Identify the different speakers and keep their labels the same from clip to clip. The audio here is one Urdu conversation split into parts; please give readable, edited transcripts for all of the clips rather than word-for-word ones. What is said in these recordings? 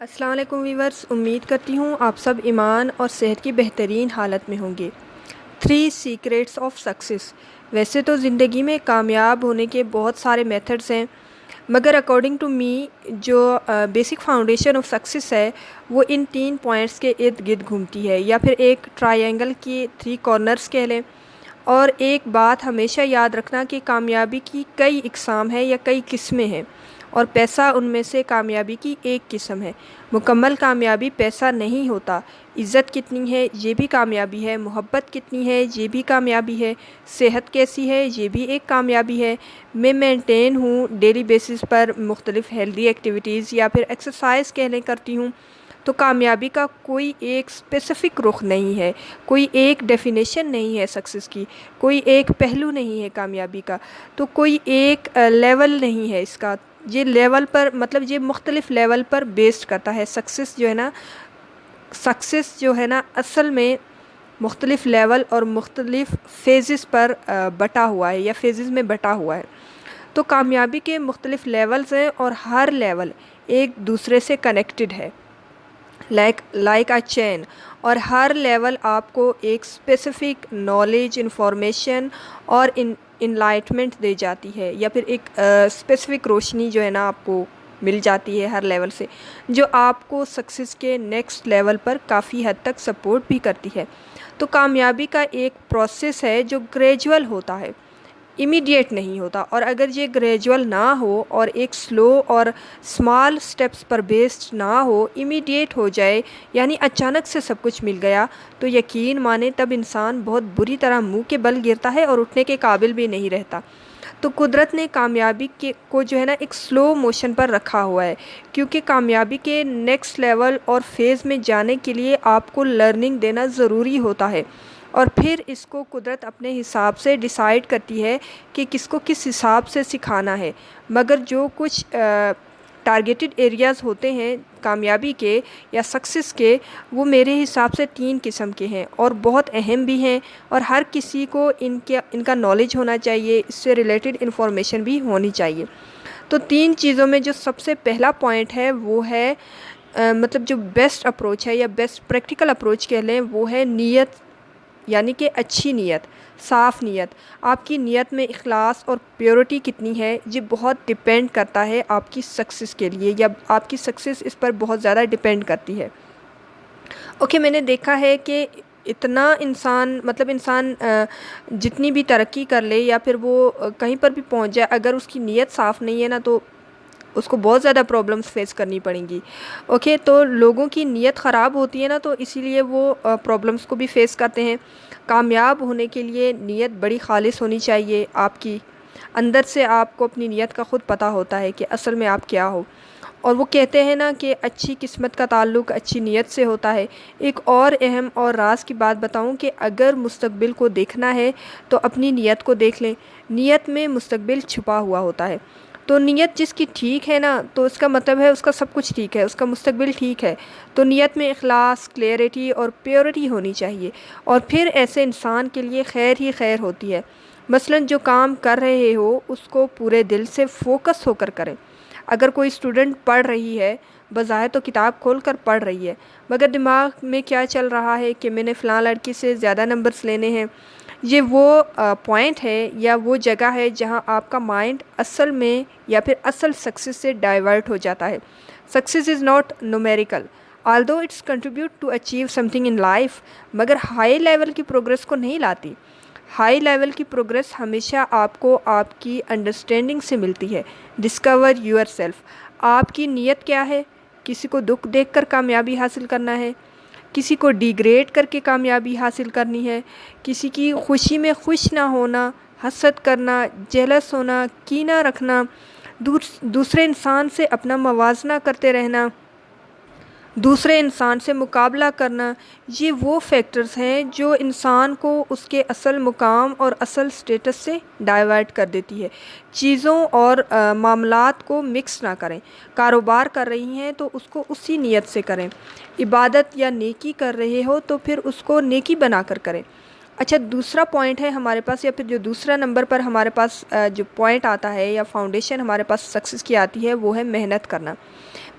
Speaker 1: السلام علیکم ویورز، امید کرتی ہوں آپ سب ایمان اور صحت کی بہترین حالت میں ہوں گے۔ 3 سیکریٹس آف سکسیس۔ ویسے تو زندگی میں کامیاب ہونے کے بہت سارے میتھڈز ہیں، مگر اکارڈنگ ٹو می جو بیسک فاؤنڈیشن آف سکسیس ہے وہ ان 3 پوائنٹس کے ارد گرد گھومتی ہے، یا پھر ایک ٹرائینگل کی 3 کارنرز کہہ لیں۔ اور ایک بات ہمیشہ یاد رکھنا کہ کامیابی کی کئی اقسام ہیں یا کئی قسمیں ہیں، اور پیسہ ان میں سے کامیابی کی ایک قسم ہے۔ مکمل کامیابی پیسہ نہیں ہوتا۔ عزت کتنی ہے یہ بھی کامیابی ہے، محبت کتنی ہے یہ بھی کامیابی ہے، صحت کیسی ہے یہ بھی ایک کامیابی ہے، میں مینٹین ہوں ڈیلی بیسس پر مختلف ہیلدی ایکٹیویٹیز یا پھر ایکسرسائز کہنے کرتی ہوں، تو کامیابی کا کوئی ایک اسپیسیفک رخ نہیں ہے، کوئی ایک ڈیفینیشن نہیں ہے سکسیس کی، کوئی ایک پہلو نہیں ہے کامیابی کا، تو کوئی ایک لیول نہیں ہے اس کا۔ یہ لیول پر یہ مختلف لیول پر بیسڈ کرتا ہے۔ سکسیس جو ہے نا اصل میں مختلف لیول اور مختلف فیزز پر بٹا ہوا ہے یا فیزز میں بٹا ہوا ہے۔ تو کامیابی کے مختلف لیولز ہیں اور ہر لیول ایک دوسرے سے کنیکٹڈ ہے، لائک اے چین، اور ہر لیول آپ کو ایک اسپیسیفک نالج، انفارمیشن اور انلائٹمنٹ دے جاتی ہے، یا پھر ایک اسپیسیفک روشنی جو ہے نا آپ کو مل جاتی ہے ہر لیول سے، جو آپ کو سکسیس کے نیکسٹ لیول پر کافی حد تک سپورٹ بھی کرتی ہے۔ تو کامیابی کا ایک پروسیس ہے جو گریجول ہوتا ہے، امیڈیٹ نہیں ہوتا، اور اگر یہ گریجول نہ ہو اور ایک سلو اور اسمال سٹیپس پر بیسڈ نہ ہو، امیڈیٹ ہو جائے یعنی اچانک سے سب کچھ مل گیا، تو یقین مانے تب انسان بہت بری طرح منہ کے بل گرتا ہے اور اٹھنے کے قابل بھی نہیں رہتا۔ تو قدرت نے کامیابی کو جو ہے نا ایک سلو موشن پر رکھا ہوا ہے، کیونکہ کامیابی کے نیکسٹ لیول اور فیز میں جانے کے لیے آپ کو لرننگ دینا ضروری ہوتا ہے، اور پھر اس کو قدرت اپنے حساب سے ڈیسائیڈ کرتی ہے کہ کس کو کس حساب سے سکھانا ہے۔ مگر جو کچھ ٹارگیٹڈ ایریاز ہوتے ہیں کامیابی کے یا سکسیس کے، وہ میرے حساب سے 3 قسم کے ہیں اور بہت اہم بھی ہیں، اور ہر کسی کو ان کا نالج ہونا چاہیے، اس سے ریلیٹڈ انفارمیشن بھی ہونی چاہیے۔ تو 3 چیزوں میں جو سب سے پہلا پوائنٹ ہے وہ ہے جو بیسٹ اپروچ ہے یا بیسٹ پریکٹیکل اپروچ کہہ لیں، وہ ہے نیت، یعنی کہ اچھی نیت، صاف نیت۔ آپ کی نیت میں اخلاص اور پیورٹی کتنی ہے یہ بہت ڈپینڈ کرتا ہے آپ کی سکسیس کے لیے، یا آپ کی سکسیس اس پر بہت زیادہ ڈپینڈ کرتی ہے۔ میں نے دیکھا ہے کہ اتنا انسان جتنی بھی ترقی کر لے یا پھر وہ کہیں پر بھی پہنچ جائے، اگر اس کی نیت صاف نہیں ہے نا تو اس کو بہت زیادہ پرابلمس فیس کرنی پڑیں گی۔ تو لوگوں کی نیت خراب ہوتی ہے نا، تو اسی لیے وہ پرابلمس کو بھی فیس کرتے ہیں۔ کامیاب ہونے کے لیے نیت بڑی خالص ہونی چاہیے آپ کی، اندر سے آپ کو اپنی نیت کا خود پتہ ہوتا ہے کہ اصل میں آپ کیا ہو، اور وہ کہتے ہیں نا کہ اچھی قسمت کا تعلق اچھی نیت سے ہوتا ہے۔ ایک اور اہم اور راز کی بات بتاؤں کہ اگر مستقبل کو دیکھنا ہے تو اپنی نیت کو دیکھ لیں، نیت میں مستقبل چھپا ہوا ہوتا ہے۔ تو نیت جس کی ٹھیک ہے نا، تو اس کا مطلب ہے اس کا سب کچھ ٹھیک ہے، اس کا مستقبل ٹھیک ہے۔ تو نیت میں اخلاص، کلیئرٹی اور پیورٹی ہونی چاہیے، اور پھر ایسے انسان کے لیے خیر ہی خیر ہوتی ہے۔ مثلاً جو کام کر رہے ہو اس کو پورے دل سے فوکس ہو کر کریں۔ اگر کوئی اسٹوڈنٹ پڑھ رہی ہے، بظاہر تو کتاب کھول کر پڑھ رہی ہے، مگر دماغ میں کیا چل رہا ہے کہ میں نے فلاں لڑکی سے زیادہ نمبرز لینے ہیں، یہ وہ پوائنٹ ہے یا وہ جگہ ہے جہاں آپ کا مائنڈ اصل میں یا پھر اصل سکسیس سے ڈائیورٹ ہو جاتا ہے۔ Success is not numerical although it's contribute to achieve something in life, مگر ہائی لیول کی پروگرس کو نہیں لاتی۔ ہائی لیول کی پروگرس ہمیشہ آپ کو آپ کی انڈرسٹینڈنگ سے ملتی ہے۔ Discover your self. آپ کی نیت کیا ہے؟ کسی کو دکھ دیکھ کر کامیابی حاصل کرنا ہے، کسی کو ڈیگریڈ کر کے کامیابی حاصل کرنی ہے، کسی کی خوشی میں خوش نہ ہونا، حسد کرنا، جیلس ہونا، کینہ رکھنا، دوسرے انسان سے اپنا موازنہ کرتے رہنا، دوسرے انسان سے مقابلہ کرنا، یہ وہ فیکٹرز ہیں جو انسان کو اس کے اصل مقام اور اصل سٹیٹس سے ڈائیورٹ کر دیتی ہے۔ چیزوں اور معاملات کو مکس نہ کریں۔ کاروبار کر رہی ہیں تو اس کو اسی نیت سے کریں، عبادت یا نیکی کر رہے ہو تو پھر اس کو نیکی بنا کر کریں۔ دوسرا پوائنٹ ہے ہمارے پاس، یا پھر جو دوسرا نمبر پر ہمارے پاس جو پوائنٹ آتا ہے یا فاؤنڈیشن ہمارے پاس سکسیس کی آتی ہے، وہ ہے محنت کرنا۔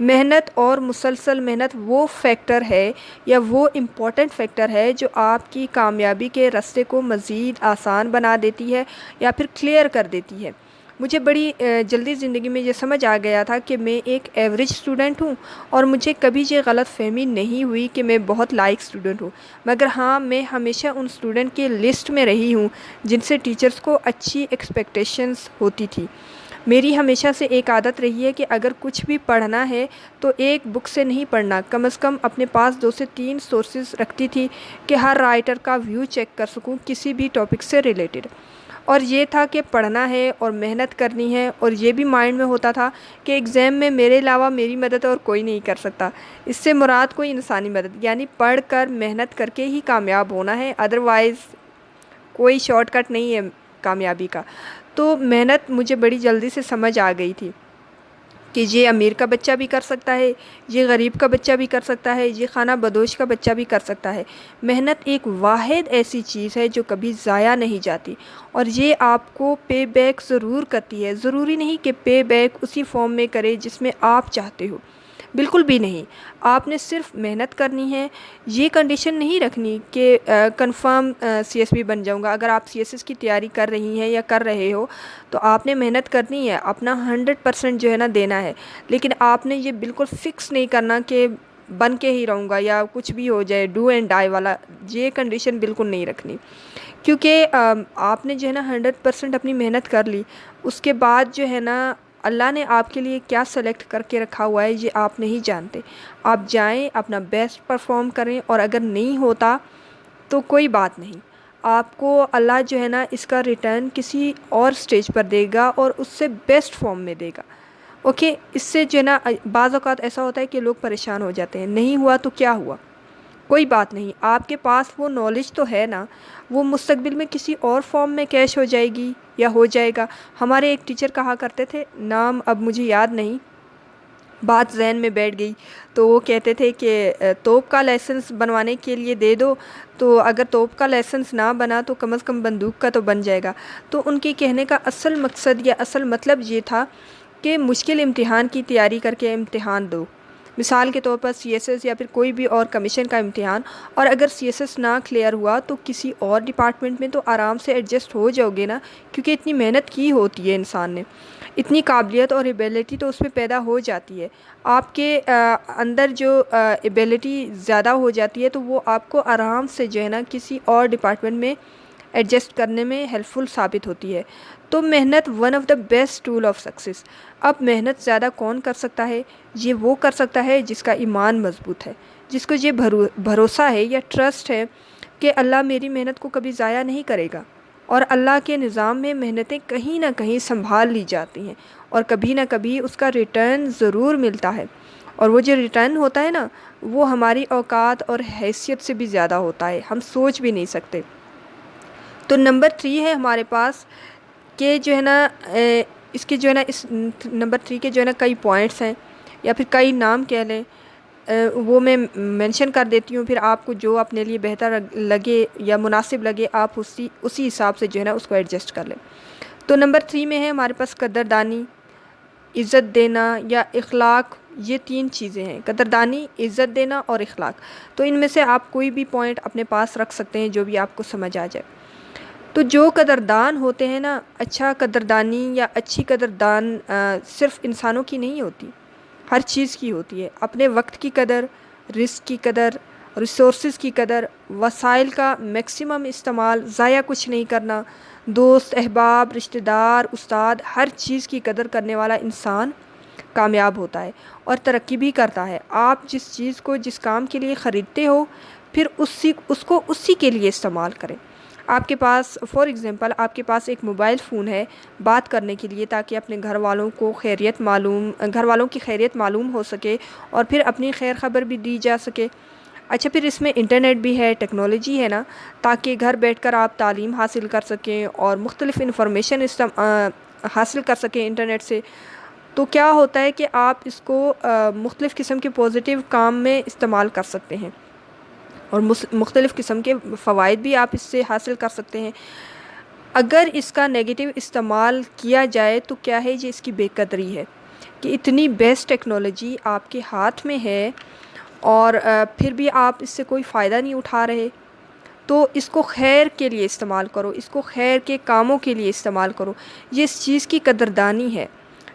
Speaker 1: محنت اور مسلسل محنت وہ فیکٹر ہے یا وہ امپورٹنٹ فیکٹر ہے جو آپ کی کامیابی کے راستے کو مزید آسان بنا دیتی ہے یا پھر کلیئر کر دیتی ہے۔ مجھے بڑی جلدی زندگی میں یہ سمجھ آ گیا تھا کہ میں ایک ایوریج اسٹوڈنٹ ہوں، اور مجھے کبھی یہ غلط فہمی نہیں ہوئی کہ میں بہت لائق اسٹوڈنٹ ہوں، مگر ہاں میں ہمیشہ ان اسٹوڈنٹ کی لسٹ میں رہی ہوں جن سے ٹیچرز کو اچھی ایکسپیکٹیشنز ہوتی تھی۔ میری ہمیشہ سے ایک عادت رہی ہے کہ اگر کچھ بھی پڑھنا ہے تو ایک بک سے نہیں پڑھنا، کم از کم اپنے پاس 2 سے 3 سورسز رکھتی تھی کہ ہر رائٹر کا ویو چیک کر سکوں کسی بھی ٹاپک سے ریلیٹڈ۔ اور یہ تھا کہ پڑھنا ہے اور محنت کرنی ہے، اور یہ بھی مائنڈ میں ہوتا تھا کہ ایگزام میں میرے علاوہ میری مدد اور کوئی نہیں کر سکتا۔ اس سے مراد کوئی انسانی مدد، یعنی پڑھ کر محنت کر کے ہی کامیاب ہونا ہے، ادروائز کوئی شارٹ کٹ نہیں ہے کامیابی کا۔ تو محنت مجھے بڑی جلدی سے سمجھ آ گئی تھی کہ یہ امیر کا بچہ بھی کر سکتا ہے، یہ غریب کا بچہ بھی کر سکتا ہے، یہ خانہ بدوش کا بچہ بھی کر سکتا ہے۔ محنت ایک واحد ایسی چیز ہے جو کبھی ضائع نہیں جاتی، اور یہ آپ کو پے بیک ضرور کرتی ہے۔ ضروری نہیں کہ پے بیک اسی فارم میں کرے جس میں آپ چاہتے ہو، بالکل بھی نہیں۔ آپ نے صرف محنت کرنی ہے، یہ کنڈیشن نہیں رکھنی کہ کنفرم سی ایس بی بن جاؤں گا۔ اگر آپ سی ایس ایس کی تیاری کر رہی ہیں یا کر رہے ہو تو آپ نے محنت کرنی ہے، اپنا 100% جو ہے نا دینا ہے، لیکن آپ نے یہ بالکل فکس نہیں کرنا کہ بن کے ہی رہوں گا یا کچھ بھی ہو جائے، ڈو اینڈ ڈائی والا، یہ کنڈیشن بالکل نہیں رکھنی، کیونکہ آپ نے جو ہے نا 100% اپنی محنت کر لی، اس کے بعد جو ہے نا اللہ نے آپ کے لیے کیا سلیکٹ کر کے رکھا ہوا ہے یہ آپ نہیں جانتے۔ آپ جائیں، اپنا بیسٹ پرفارم کریں، اور اگر نہیں ہوتا تو کوئی بات نہیں، آپ کو اللہ جو ہے نا اس کا ریٹرن کسی اور سٹیج پر دے گا اور اس سے بیسٹ فارم میں دے گا۔ اوکے، اس سے جو ہے نا بعض اوقات ایسا ہوتا ہے کہ لوگ پریشان ہو جاتے ہیں، نہیں ہوا تو کیا ہوا، کوئی بات نہیں، آپ کے پاس وہ نالج تو ہے نا، وہ مستقبل میں کسی اور فارم میں کیش ہو جائے گی یا ہو جائے گا۔ ہمارے ایک ٹیچر کہا کرتے تھے، نام اب مجھے یاد نہیں، بات ذہن میں بیٹھ گئی، تو وہ کہتے تھے کہ توپ کا لائسنس بنوانے کے لیے دے دو، تو اگر توپ کا لائسنس نہ بنا تو کم از کم بندوق کا تو بن جائے گا۔ تو ان کے کہنے کا اصل مقصد یا اصل مطلب یہ تھا کہ مشکل امتحان کی تیاری کر کے امتحان دو، مثال کے طور پر سی ایس ایس یا پھر کوئی بھی اور کمیشن کا امتحان، اور اگر سی ایس ایس نہ کلیئر ہوا تو کسی اور ڈپارٹمنٹ میں تو آرام سے ایڈجسٹ ہو جاؤ گے نا، کیونکہ اتنی محنت کی ہوتی ہے انسان نے، اتنی قابلیت اور ایبیلٹی تو اس میں پیدا ہو جاتی ہے۔ آپ کے اندر جو ایبیلٹی زیادہ ہو جاتی ہے تو وہ آپ کو آرام سے جو ہے نا کسی اور ڈپارٹمنٹ میں ایڈجسٹ کرنے میں ہیلپ فل ثابت ہوتی ہے۔ تو محنت one of the best tool of success. اب محنت زیادہ کون کر سکتا ہے؟ یہ وہ کر سکتا ہے جس کا ایمان مضبوط ہے، جس کو یہ بھروسہ ہے یا ٹرسٹ ہے کہ اللہ میری محنت کو کبھی ضائع نہیں کرے گا، اور اللہ کے نظام میں محنتیں کہیں نہ کہیں سنبھال لی جاتی ہیں، اور کبھی نہ کبھی اس کا ریٹرن ضرور ملتا ہے، اور وہ جو ریٹرن ہوتا ہے نا وہ ہماری اوقات اور حیثیت سے بھی زیادہ ہوتا ہے، ہم سوچ بھی نہیں سکتے۔ تو نمبر 3 ہے ہمارے پاس کہ جو ہے نا اس کے جو ہے نا اس نمبر 3 کے جو ہے نا کئی پوائنٹس ہیں یا پھر کئی نام کہہ لیں، وہ میں مینشن کر دیتی ہوں، پھر آپ کو جو اپنے لیے بہتر لگے یا مناسب لگے آپ اسی حساب سے جو ہے نا اس کو ایڈجسٹ کر لیں۔ تو نمبر 3 میں ہے ہمارے پاس قدردانی، عزت دینا یا اخلاق، یہ 3 چیزیں ہیں، قدردانی، عزت دینا اور اخلاق۔ تو ان میں سے آپ کوئی بھی پوائنٹ اپنے پاس رکھ سکتے ہیں جو بھی آپ کو سمجھ آ جائے۔ تو جو قدردان ہوتے ہیں نا، اچھا قدردانی یا اچھی قدردان صرف انسانوں کی نہیں ہوتی، ہر چیز کی ہوتی ہے۔ اپنے وقت کی قدر، رزق کی قدر، ریسورسز کی قدر، وسائل کا میکسیمم استعمال، ضائع کچھ نہیں کرنا، دوست، احباب، رشتہ دار، استاد، ہر چیز کی قدر کرنے والا انسان کامیاب ہوتا ہے اور ترقی بھی کرتا ہے۔ آپ جس چیز کو جس کام کے لیے خریدتے ہو پھر اس کو اسی کے لیے استعمال کریں۔ آپ کے پاس فار ایگزامپل آپ کے پاس ایک موبائل فون ہے بات کرنے کے لیے، تاکہ اپنے گھر والوں کی خیریت معلوم ہو سکے اور پھر اپنی خیر خبر بھی دی جا سکے۔ اچھا، پھر اس میں انٹرنیٹ بھی ہے، ٹیکنالوجی ہے نا، تاکہ گھر بیٹھ کر آپ تعلیم حاصل کر سکیں اور مختلف انفارمیشن حاصل کر سکیں انٹرنیٹ سے۔ تو کیا ہوتا ہے کہ آپ اس کو مختلف قسم کے پازیٹیو کام میں استعمال کر سکتے ہیں، اور مختلف قسم کے فوائد بھی آپ اس سے حاصل کر سکتے ہیں۔ اگر اس کا نیگیٹو استعمال کیا جائے تو کیا ہے، یہ اس کی بے قدری ہے۔ کہ اتنی بیسٹ ٹیکنالوجی آپ کے ہاتھ میں ہے اور پھر بھی آپ اس سے کوئی فائدہ نہیں اٹھا رہے، تو اس کو خیر کے لیے استعمال کرو، اس کو خیر کے کاموں کے لیے استعمال کرو۔ یہ اس چیز کی قدردانی ہے۔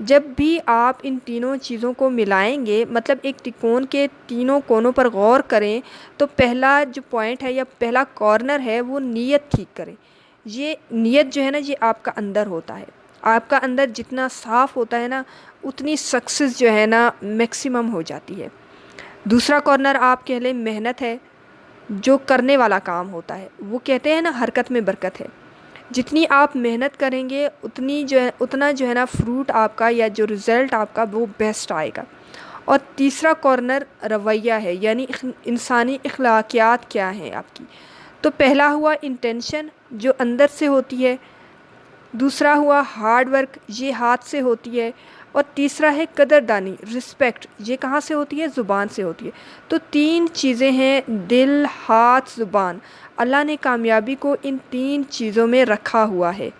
Speaker 1: جب بھی آپ ان تینوں چیزوں کو ملائیں گے، مطلب ایک تکون کے تینوں کونوں پر غور کریں، تو پہلا جو پوائنٹ ہے یا پہلا کارنر ہے وہ نیت ٹھیک کریں۔ یہ نیت جو ہے نا، یہ آپ کا اندر ہوتا ہے۔ آپ کا اندر جتنا صاف ہوتا ہے نا، اتنی سکسیس جو ہے نا میکسیمم ہو جاتی ہے۔ دوسرا کارنر آپ کہہ لیں محنت ہے، جو کرنے والا کام ہوتا ہے۔ وہ کہتے ہیں نا حرکت میں برکت ہے۔ جتنی آپ محنت کریں گے اتنا جو ہے نا فروٹ آپ کا یا جو رزلٹ آپ کا وہ بیسٹ آئے گا۔ اور تیسرا کارنر رویہ ہے، یعنی انسانی اخلاقیات کیا ہیں آپ کی۔ تو پہلا ہوا انٹینشن جو اندر سے ہوتی ہے، دوسرا ہوا ہارڈ ورک، یہ ہاتھ سے ہوتی ہے، اور تیسرا ہے قدردانی، رسپیکٹ، یہ کہاں سے ہوتی ہے؟ زبان سے ہوتی ہے۔ تو تین چیزیں ہیں، دل، ہاتھ، زبان۔ اللہ نے کامیابی کو ان تین چیزوں میں رکھا ہوا ہے۔